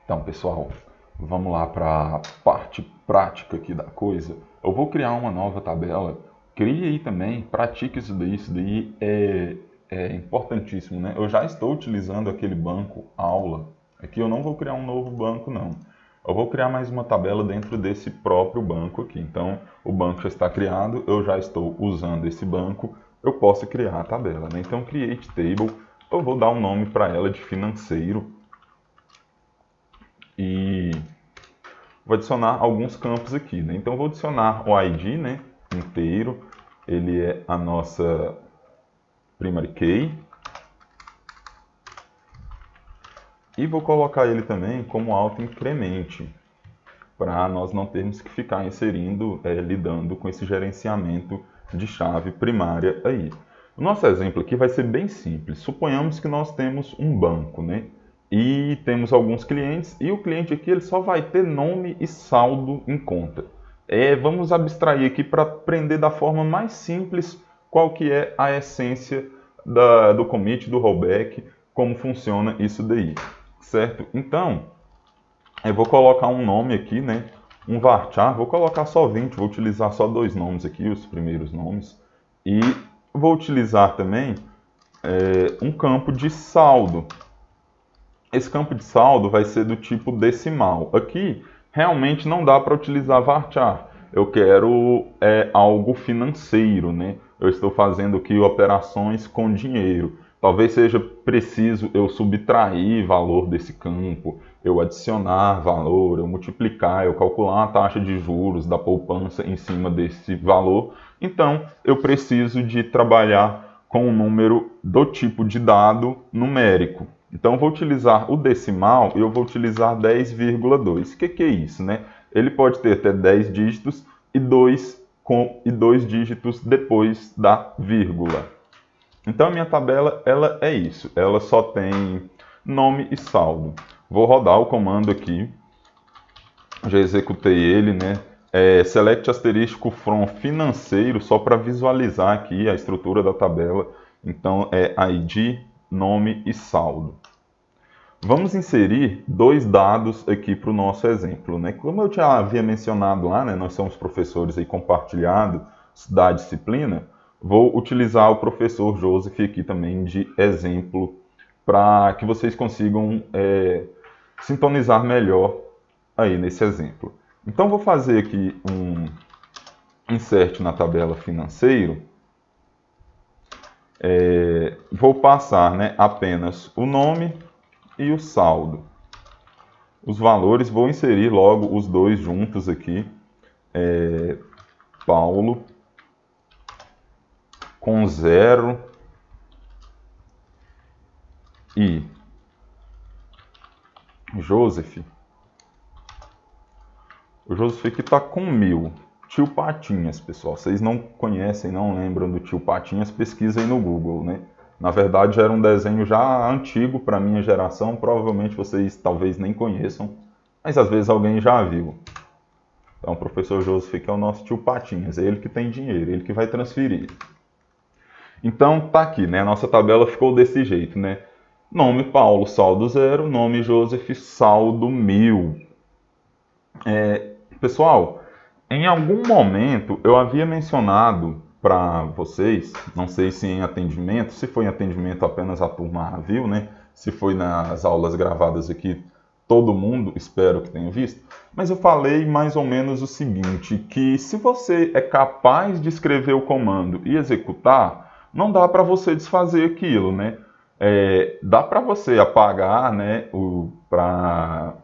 Então, pessoal, vamos lá para a parte prática aqui da coisa. Eu vou criar uma nova tabela. Crie aí também, pratique isso daí é importantíssimo, né? Eu já estou utilizando aquele banco aula. Aqui eu não vou criar um novo banco, não. Eu vou criar mais uma tabela dentro desse próprio banco aqui. Então, o banco já está criado, eu já estou usando esse banco, eu posso criar a tabela, né? Então, create table, eu vou dar um nome para ela de financeiro e vou adicionar alguns campos aqui, né? Então, vou adicionar o ID, né, inteiro, ele é a nossa primary key. E vou colocar ele também como auto-incremente, para nós não termos que ficar inserindo, lidando com esse gerenciamento de chave primária aí. O nosso exemplo aqui vai ser bem simples. Suponhamos que nós temos um banco, né? E temos alguns clientes, e o cliente aqui ele só vai ter nome e saldo em conta. Vamos abstrair aqui para aprender da forma mais simples qual que é a essência do commit, do rollback, como funciona isso daí, certo? Então, eu vou colocar um nome aqui, né? Um varchar, vou colocar só 20, vou utilizar só dois nomes aqui, os primeiros nomes. E vou utilizar também um campo de saldo. Esse campo de saldo vai ser do tipo decimal. Aqui, realmente não dá para utilizar varchar. Eu quero algo financeiro, né? Eu estou fazendo aqui operações com dinheiro. Talvez seja preciso eu subtrair valor desse campo, eu adicionar valor, eu multiplicar, eu calcular a taxa de juros da poupança em cima desse valor. Então, eu preciso de trabalhar com um número do tipo de dado numérico. Então, eu vou utilizar o decimal e eu vou utilizar 10,2. O que é isso, né? Ele pode ter até 10 dígitos e dois dígitos depois da vírgula. Então, a minha tabela ela é isso. Ela só tem nome e saldo. Vou rodar o comando aqui. Já executei ele, né? Select asterisco from financeiro, só para visualizar aqui a estrutura da tabela. Então, é ID, nome e saldo. Vamos inserir dois dados aqui para o nosso exemplo, né? Como eu já havia mencionado lá, né? Nós somos professores aí compartilhados da disciplina. Vou utilizar o professor Joseph aqui também de exemplo para que vocês consigam sintonizar melhor aí nesse exemplo. Então, vou fazer aqui um insert na tabela financeiro. Vou passar, né, apenas o nome e o saldo. Os valores, vou inserir logo os dois juntos aqui. Paulo com 0 e Joseph. O Joseph aqui está com 1000. Tio Patinhas, pessoal. Vocês não conhecem, não lembram do Tio Patinhas, pesquisem no Google, né? Na verdade, era um desenho já antigo para a minha geração. Provavelmente vocês talvez nem conheçam, mas às vezes alguém já viu. Então, o professor Joseph que é o nosso Tio Patinhas. É ele que tem dinheiro, ele que vai transferir. Então, tá aqui, né? A nossa tabela ficou desse jeito, né? Nome Paulo, saldo 0. Nome Joseph, saldo 1000. Pessoal, em algum momento eu havia mencionado para vocês, não sei se em atendimento, se foi em atendimento apenas a turma viu, né? Se foi nas aulas gravadas aqui, todo mundo, espero que tenha visto. Mas eu falei mais ou menos o seguinte, que se você é capaz de escrever o comando e executar, não dá para você desfazer aquilo, né? Dá para você apagar, né? Para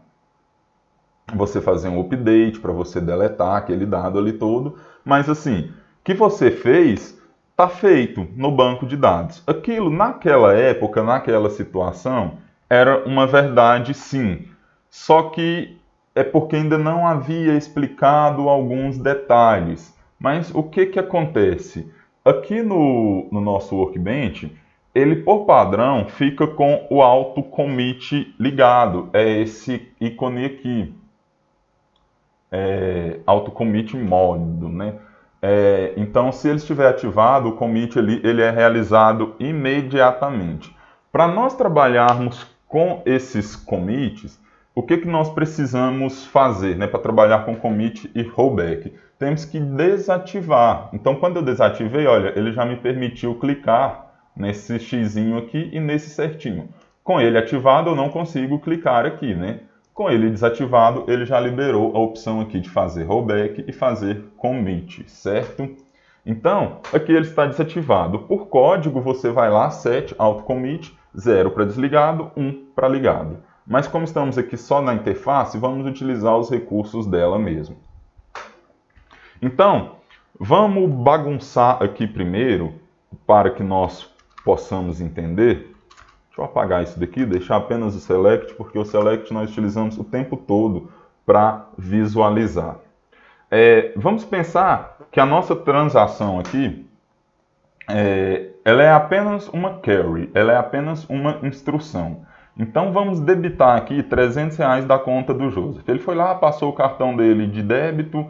você fazer um update, para você deletar aquele dado ali todo, mas assim, o que você fez está feito no banco de dados. Aquilo naquela época, naquela situação, era uma verdade sim, só que é porque ainda não havia explicado alguns detalhes. Mas o que acontece? Aqui no nosso Workbench, ele por padrão fica com o auto commit ligado, é esse ícone aqui. Auto commit modo, né? Então, se ele estiver ativado, o commit ele é realizado imediatamente. Para nós trabalharmos com esses commits, o que nós precisamos fazer, né, para trabalhar com commit e rollback? Temos que desativar. Então, quando eu desativei, olha, ele já me permitiu clicar nesse xizinho aqui e nesse certinho. Com ele ativado, eu não consigo clicar aqui, né? Com ele desativado, ele já liberou a opção aqui de fazer rollback e fazer commit, certo? Então, aqui ele está desativado. Por código, você vai lá, set auto commit, 0 para desligado, 1 para ligado. Mas como estamos aqui só na interface, vamos utilizar os recursos dela mesmo. Então, vamos bagunçar aqui primeiro, para que nós possamos entender. Deixa eu apagar isso daqui, deixar apenas o select, porque o select nós utilizamos o tempo todo para visualizar. Vamos pensar que a nossa transação aqui, ela é apenas uma query, ela é apenas uma instrução. Então vamos debitar aqui R$300 da conta do Joseph. Ele foi lá, passou o cartão dele de débito,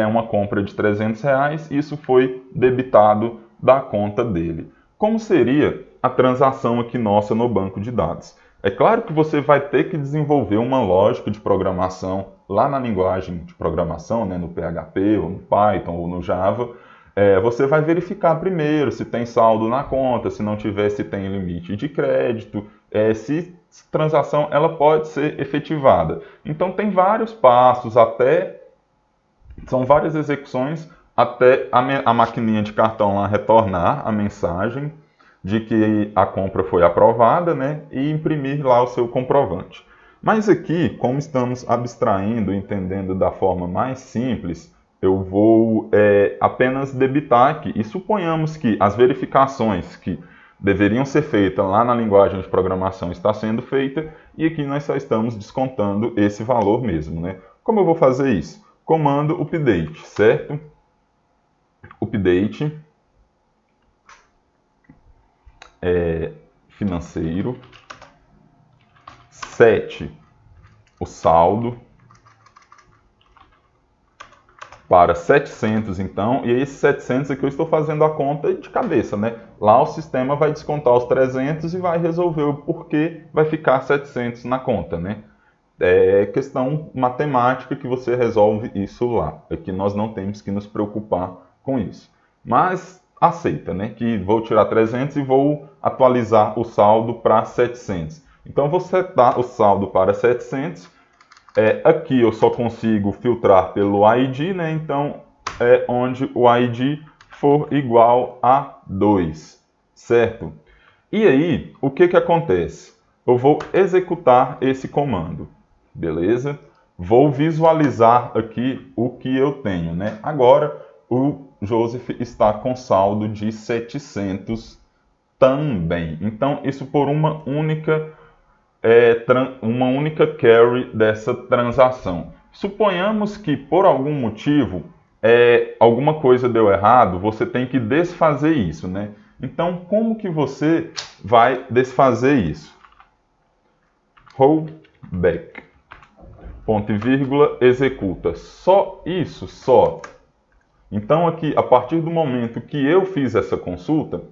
uma compra de R$300, isso foi debitado da conta dele. Como seria a transação aqui nossa no banco de dados? É claro que você vai ter que desenvolver uma lógica de programação lá na linguagem de programação, né, no PHP, ou no Python, ou no Java. Você vai verificar primeiro se tem saldo na conta, se não tiver, se tem limite de crédito, se a transação ela pode ser efetivada. Então tem vários passos, são várias execuções até a maquininha de cartão lá retornar a mensagem de que a compra foi aprovada, né, e imprimir lá o seu comprovante. Mas aqui, como estamos abstraindo, entendendo da forma mais simples, eu vou apenas debitar aqui. E suponhamos que as verificações que deveriam ser feitas lá na linguagem de programação está sendo feita, e aqui nós só estamos descontando esse valor mesmo, né? Como eu vou fazer isso? Comando update, certo? Update financeiro, set o saldo para 700, então, e esses 700 aqui eu estou fazendo a conta de cabeça, né? Lá o sistema vai descontar os 300 e vai resolver o porquê vai ficar 700 na conta, né? É questão matemática que você resolve isso lá. Aqui nós não temos que nos preocupar com isso. Mas aceita, né? Que vou tirar 300 e vou atualizar o saldo para 700. Então vou setar o saldo para 700. Aqui eu só consigo filtrar pelo ID, né? Então é onde o ID for igual a 2, certo? E aí, o que acontece? Eu vou executar esse comando, beleza? Vou visualizar aqui o que eu tenho, né? Agora o Joseph está com saldo de 700 também. Então isso por uma única carry dessa transação. Suponhamos que por algum motivo alguma coisa deu errado, você tem que desfazer isso, né? Então como que você vai desfazer isso? Rollback, ponto e vírgula, executa. Só isso, só. Então aqui, a partir do momento que eu fiz essa consulta,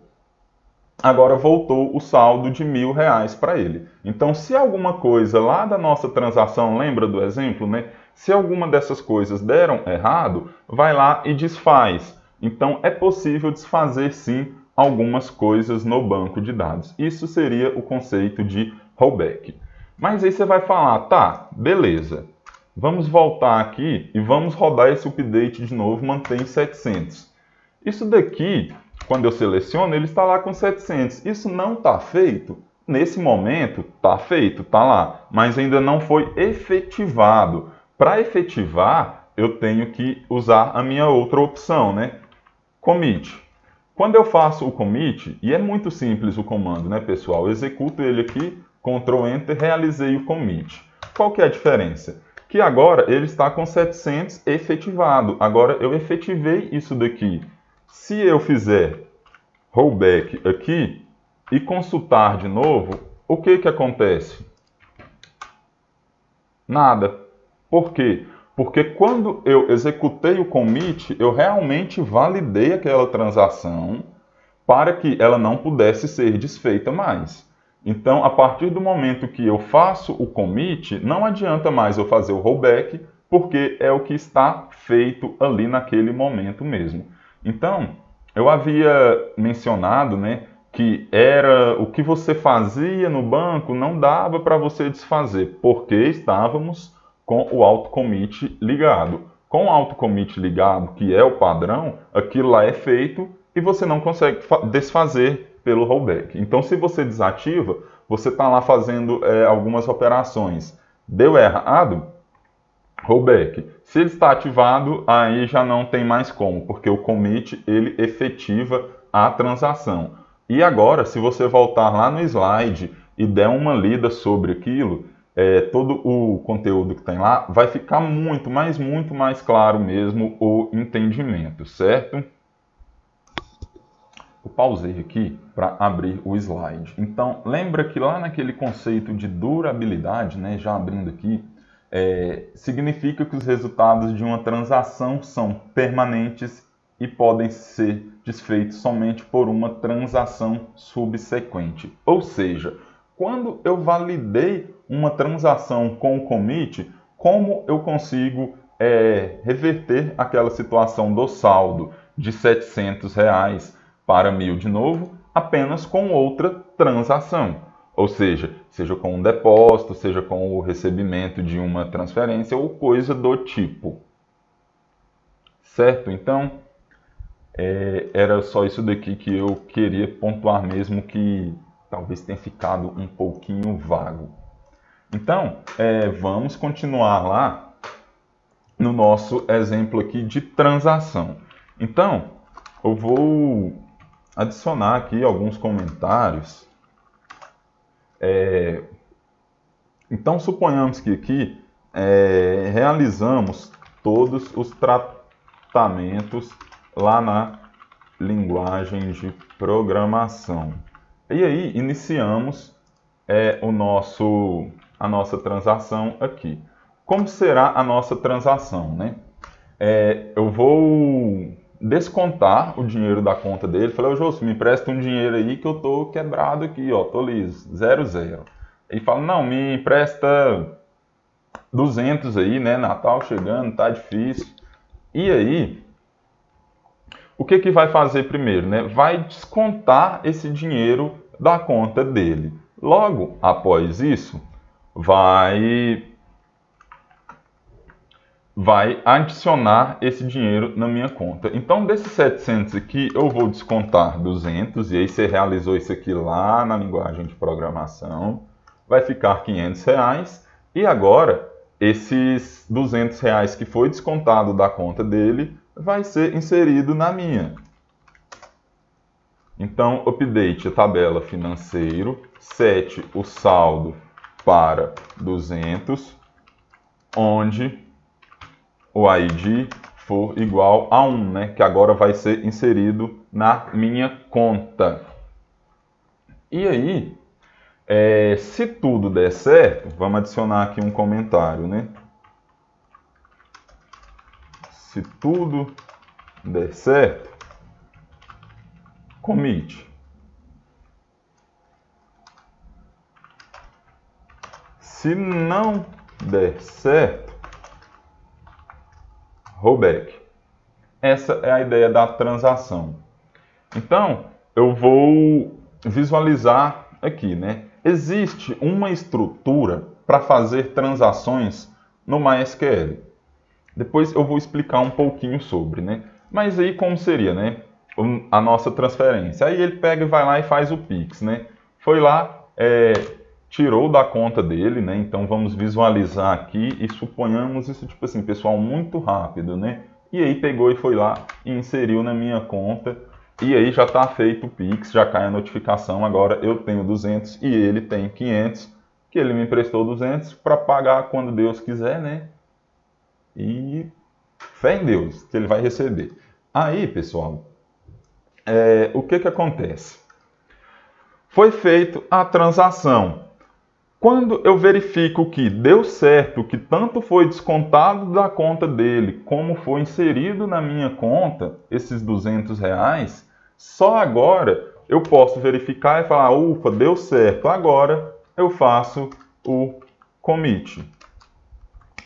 agora voltou o saldo de R$1.000 para ele. Então, se alguma coisa lá da nossa transação, lembra do exemplo, né? Se alguma dessas coisas deram errado, vai lá e desfaz. Então, é possível desfazer sim algumas coisas no banco de dados. Isso seria o conceito de rollback. Mas aí você vai falar, tá, beleza. Vamos voltar aqui e vamos rodar esse update de novo, mantém 700. Isso daqui, quando eu seleciono, ele está lá com 700. Isso não está feito? Nesse momento, está feito, está lá, mas ainda não foi efetivado. Para efetivar, eu tenho que usar a minha outra opção, né? Commit. Quando eu faço o commit, e é muito simples o comando, né, pessoal? Eu executo ele aqui, Ctrl Enter, realizei o commit. Qual que é a diferença? Que agora ele está com 700 efetivado. Agora eu efetivei isso daqui. Se eu fizer rollback aqui e consultar de novo, o que acontece? Nada. Por quê? Porque quando eu executei o commit, eu realmente validei aquela transação para que ela não pudesse ser desfeita mais. Então, a partir do momento que eu faço o commit, não adianta mais eu fazer o rollback, porque é o que está feito ali naquele momento mesmo. Então, eu havia mencionado, né, que era o que você fazia no banco não dava para você desfazer, porque estávamos com o auto-commit ligado. Com o auto-commit ligado, que é o padrão, aquilo lá é feito e você não consegue desfazer pelo rollback. Então, se você desativa, você está lá fazendo algumas operações. Deu errado? Rollback. Se ele está ativado, aí já não tem mais como, porque o commit ele efetiva a transação. E agora, se você voltar lá no slide e der uma lida sobre aquilo, todo o conteúdo que tem lá, vai ficar muito mais claro mesmo o entendimento, certo? Eu pausei aqui para abrir o slide. Então, lembra que lá naquele conceito de durabilidade, né, já abrindo aqui, significa que os resultados de uma transação são permanentes e podem ser desfeitos somente por uma transação subsequente. Ou seja, quando eu validei uma transação com o commit, como eu consigo reverter aquela situação do saldo de R$700 para 1.000 de novo, apenas com outra transação. Ou seja com um depósito, seja com o recebimento de uma transferência ou coisa do tipo. Certo? Então, era só isso daqui que eu queria pontuar mesmo, que talvez tenha ficado um pouquinho vago. Então, vamos continuar lá no nosso exemplo aqui de transação. Então, eu vou adicionar aqui alguns comentários. Então, suponhamos que aqui realizamos todos os tratamentos lá na linguagem de programação. E aí, iniciamos a nossa transação aqui. Como será a nossa transação, né? Eu vou descontar o dinheiro da conta dele. Falei, ô Jôcio, me empresta um dinheiro aí que eu tô quebrado aqui, ó, tô liso, 0. Ele fala, não, me empresta 200 aí, né, Natal chegando, tá difícil. E aí, o que que vai fazer primeiro, né? Vai descontar esse dinheiro da conta dele. Logo após isso, vai adicionar esse dinheiro na minha conta. Então, desses 700 aqui, eu vou descontar 200, e aí você realizou isso aqui lá na linguagem de programação, vai ficar R$500, e agora, esses R$200 que foi descontado da conta dele, vai ser inserido na minha. Então, update a tabela financeiro, set o saldo para 200, onde o ID for igual a 1, né? Que agora vai ser inserido na minha conta. E aí, se tudo der certo, vamos adicionar aqui um comentário, né? Se tudo der certo, commit. Se não der certo, rollback. Essa é a ideia da transação. Então, eu vou visualizar aqui, né? Existe uma estrutura para fazer transações no MySQL. Depois eu vou explicar um pouquinho sobre, né? Mas aí como seria, né? A nossa transferência. Aí ele pega e vai lá e faz o Pix, né? Foi lá, tirou da conta dele, né? Então vamos visualizar aqui e suponhamos isso, tipo assim, pessoal, muito rápido, né? E aí pegou e foi lá e inseriu na minha conta. E aí já está feito o Pix, já cai a notificação. Agora eu tenho 200 e ele tem 500, que ele me emprestou 200 para pagar quando Deus quiser, né? E fé em Deus, que ele vai receber. Aí, pessoal, o que que acontece? Foi feita a transação. Quando eu verifico que deu certo, que tanto foi descontado da conta dele, como foi inserido na minha conta, esses R$200, só agora eu posso verificar e falar, ufa, deu certo. Agora eu faço o commit.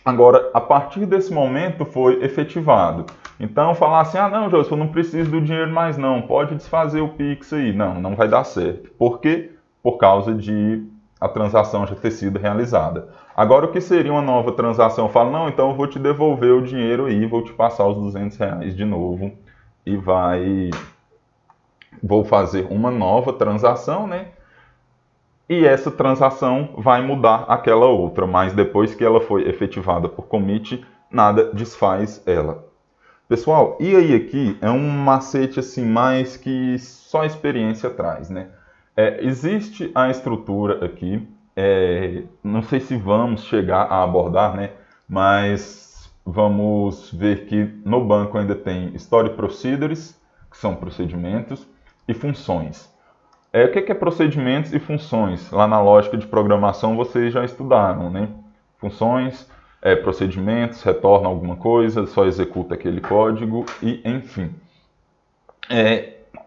Agora, a partir desse momento foi efetivado. Então, falar assim, ah não, José, eu não preciso do dinheiro mais não, pode desfazer o Pix aí. Não, não vai dar certo. Por quê? Por causa de a transação já ter sido realizada. Agora, o que seria uma nova transação? Eu falo, não, então eu vou te devolver o dinheiro aí, vou te passar os R$ 200 de novo e vou fazer uma nova transação, né? E essa transação vai mudar aquela outra, mas depois que ela foi efetivada por commit, nada desfaz ela. Pessoal, e aí aqui é um macete assim mais que só a experiência traz, né? Existe a estrutura aqui, não sei se vamos chegar a abordar, né? Mas vamos ver que no banco ainda tem Story Procedures, que são procedimentos, e funções. O que é procedimentos e funções? Lá na lógica de programação vocês já estudaram, né? Funções, procedimentos, retorna alguma coisa, só executa aquele código e enfim.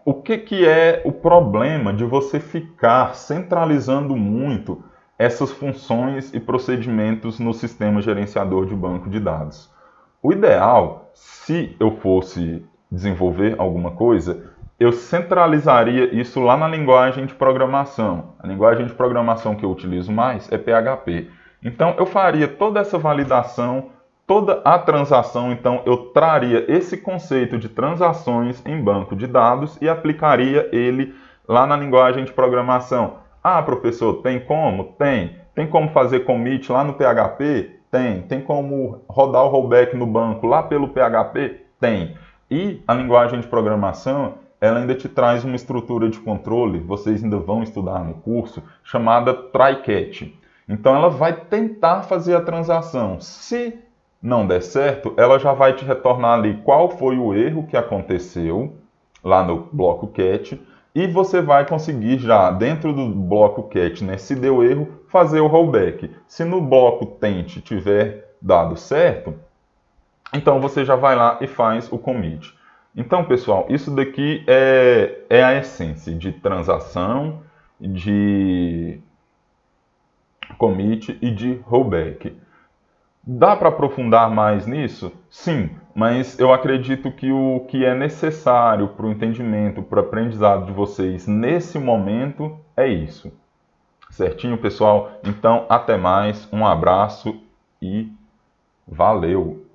O que é o problema de você ficar centralizando muito essas funções e procedimentos no sistema gerenciador de banco de dados? O ideal, se eu fosse desenvolver alguma coisa, eu centralizaria isso lá na linguagem de programação. A linguagem de programação que eu utilizo mais é PHP. Então, eu faria toda essa validação, toda a transação, então eu traria esse conceito de transações em banco de dados e aplicaria ele lá na linguagem de programação. Ah, professor, tem como? Tem. Tem como fazer commit lá no PHP? Tem. Tem como rodar o rollback no banco lá pelo PHP? Tem. E a linguagem de programação, ela ainda te traz uma estrutura de controle, vocês ainda vão estudar no curso, chamada try-catch. Então ela vai tentar fazer a transação. Se não der certo, ela já vai te retornar ali qual foi o erro que aconteceu lá no bloco catch e você vai conseguir já dentro do bloco catch, né, se deu erro, fazer o rollback. Se no bloco tente tiver dado certo, então você já vai lá e faz o commit. Então, pessoal, isso daqui é a essência de transação, de commit e de rollback. Dá para aprofundar mais nisso? Sim, mas eu acredito que o que é necessário para o entendimento, para o aprendizado de vocês nesse momento é isso. Certinho, pessoal? Então, até mais, um abraço e valeu!